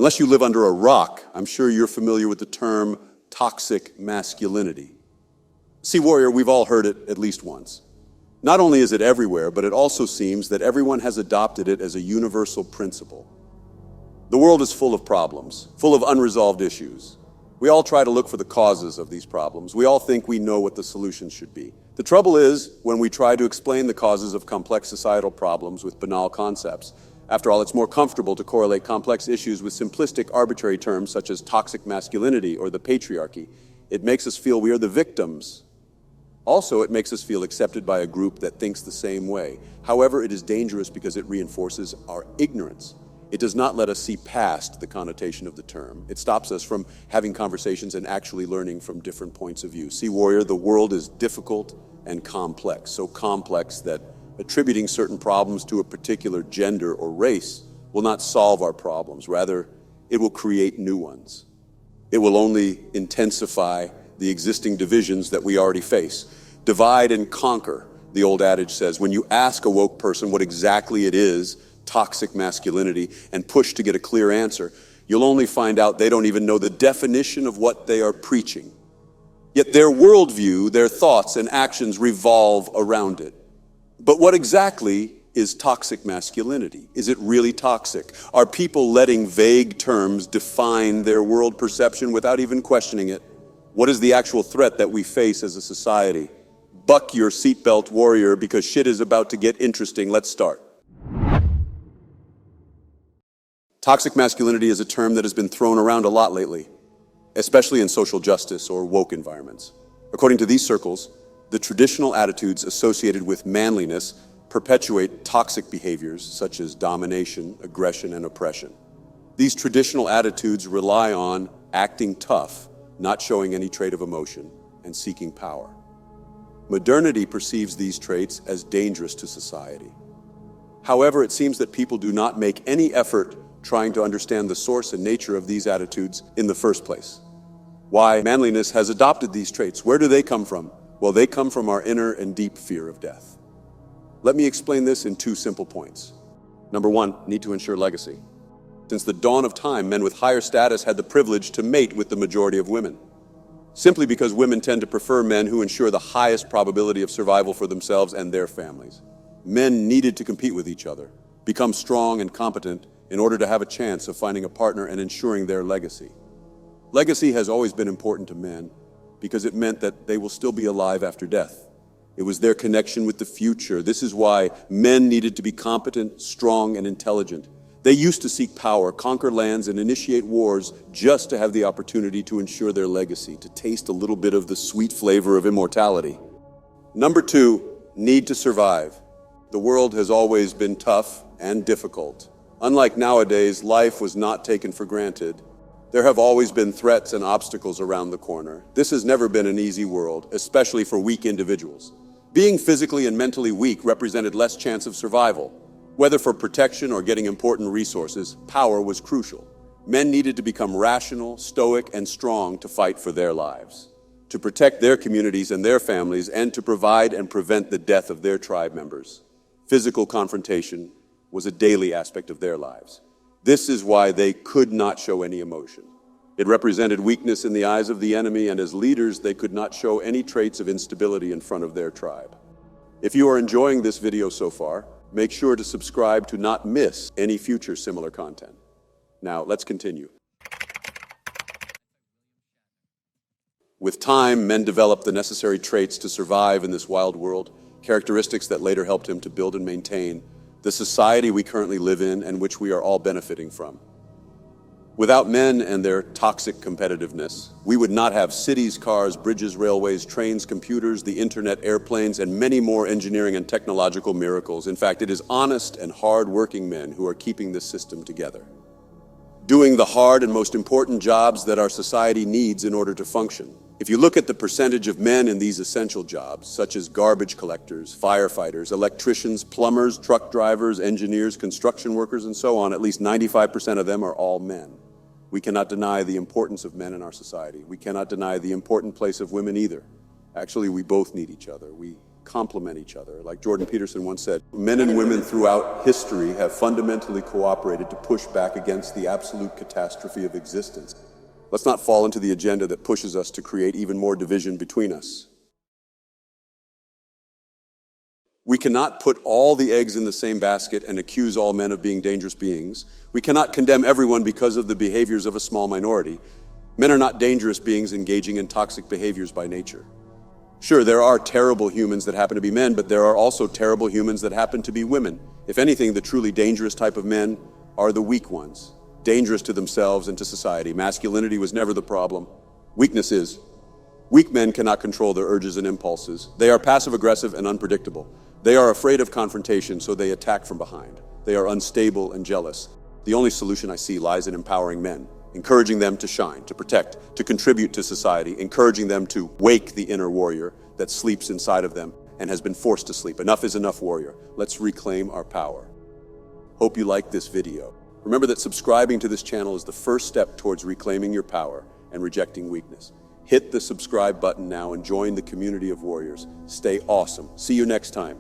Unless you live under a rock, I'm sure you're familiar with the term toxic masculinity. See, warrior, we've all heard it at least once. Not only is it everywhere, but it also seems that everyone has adopted it as a universal principle. The world is full of problems, full of unresolved issues. We all try to look for the causes of these problems. We all think we know what the solutions should be. The trouble is, when we try to explain the causes of complex societal problems with banal concepts, after all, it's more comfortable to correlate complex issues with simplistic, arbitrary terms such as toxic masculinity or the patriarchy. It makes us feel we are the victims. Also, it makes us feel accepted by a group that thinks the same way. However, it is dangerous because it reinforces our ignorance. It does not let us see past the connotation of the term. It stops us from having conversations and actually learning from different points of view. See, warrior, the world is difficult and complex, so complex that attributing certain problems to a particular gender or race will not solve our problems. Rather, it will create new ones. It will only intensify the existing divisions that we already face. Divide and conquer, the old adage says. When you ask a woke person what exactly it is, toxic masculinity, and push to get a clear answer, you'll only find out they don't even know the definition of what they are preaching. Yet their worldview, their thoughts and actions revolve around it. But what exactly is toxic masculinity? Is it really toxic? Are people letting vague terms define their world perception without even questioning it? What is the actual threat that we face as a society? Buck your seatbelt, warrior, because shit is about to get interesting. Let's start. Toxic masculinity is a term that has been thrown around a lot lately, especially in social justice or woke environments. According to these circles, the traditional attitudes associated with manliness perpetuate toxic behaviors such as domination, aggression, and oppression. These traditional attitudes rely on acting tough, not showing any trait of emotion, and seeking power. Modernity perceives these traits as dangerous to society. However, it seems that people do not make any effort trying to understand the source and nature of these attitudes in the first place. Why manliness has adopted these traits. Where do they come from? Well, they come from our inner and deep fear of death. Let me explain this in 2 simple points. Number 1, need to ensure legacy. Since the dawn of time, men with higher status had the privilege to mate with the majority of women, simply because women tend to prefer men who ensure the highest probability of survival for themselves and their families. Men needed to compete with each other, become strong and competent in order to have a chance of finding a partner and ensuring their legacy. Legacy has always been important to men because it meant that they will still be alive after death. It was their connection with the future. This is why men needed to be competent, strong, and intelligent. They used to seek power, conquer lands, and initiate wars just to have the opportunity to ensure their legacy, to taste a little bit of the sweet flavor of immortality. Number 2, need to survive. The world has always been tough and difficult. Unlike nowadays, life was not taken for granted. There have always been threats and obstacles around the corner. This has never been an easy world, especially for weak individuals. Being physically and mentally weak represented less chance of survival. Whether for protection or getting important resources, power was crucial. Men needed to become rational, stoic, and strong to fight for their lives, to protect their communities and their families, and to provide and prevent the death of their tribe members. Physical confrontation was a daily aspect of their lives. This is why they could not show any emotion. It represented weakness in the eyes of the enemy, and as leaders, they could not show any traits of instability in front of their tribe. If you are enjoying this video so far, make sure to subscribe to not miss any future similar content. Now, let's continue. With time, men developed the necessary traits to survive in this wild world, characteristics that later helped him to build and maintain the society we currently live in and which we are all benefiting from. Without men and their toxic competitiveness, we would not have cities, cars, bridges, railways, trains, computers, the internet, airplanes, and many more engineering and technological miracles. In fact, it is honest and hard-working men who are keeping this system together, doing the hard and most important jobs that our society needs in order to function. If you look at the percentage of men in these essential jobs, such as garbage collectors, firefighters, electricians, plumbers, truck drivers, engineers, construction workers, and so on, at least 95% of them are all men. We cannot deny the importance of men in our society. We cannot deny the important place of women either. Actually, we both need each other. We complement each other. Like Jordan Peterson once said, men and women throughout history have fundamentally cooperated to push back against the absolute catastrophe of existence. Let's not fall into the agenda that pushes us to create even more division between us. We cannot put all the eggs in the same basket and accuse all men of being dangerous beings. We cannot condemn everyone because of the behaviors of a small minority. Men are not dangerous beings engaging in toxic behaviors by nature. Sure, there are terrible humans that happen to be men, but there are also terrible humans that happen to be women. If anything, the truly dangerous type of men are the weak ones, dangerous to themselves and to society. Masculinity was never the problem. Weakness is. Weak men cannot control their urges and impulses. They are passive-aggressive and unpredictable. They are afraid of confrontation, so they attack from behind. They are unstable and jealous. The only solution I see lies in empowering men, encouraging them to shine, to protect, to contribute to society, encouraging them to wake the inner warrior that sleeps inside of them and has been forced to sleep. Enough is enough, warrior. Let's reclaim our power. Hope you liked this video. Remember that subscribing to this channel is the first step towards reclaiming your power and rejecting weakness. Hit the subscribe button now and join the community of warriors. Stay awesome. See you next time.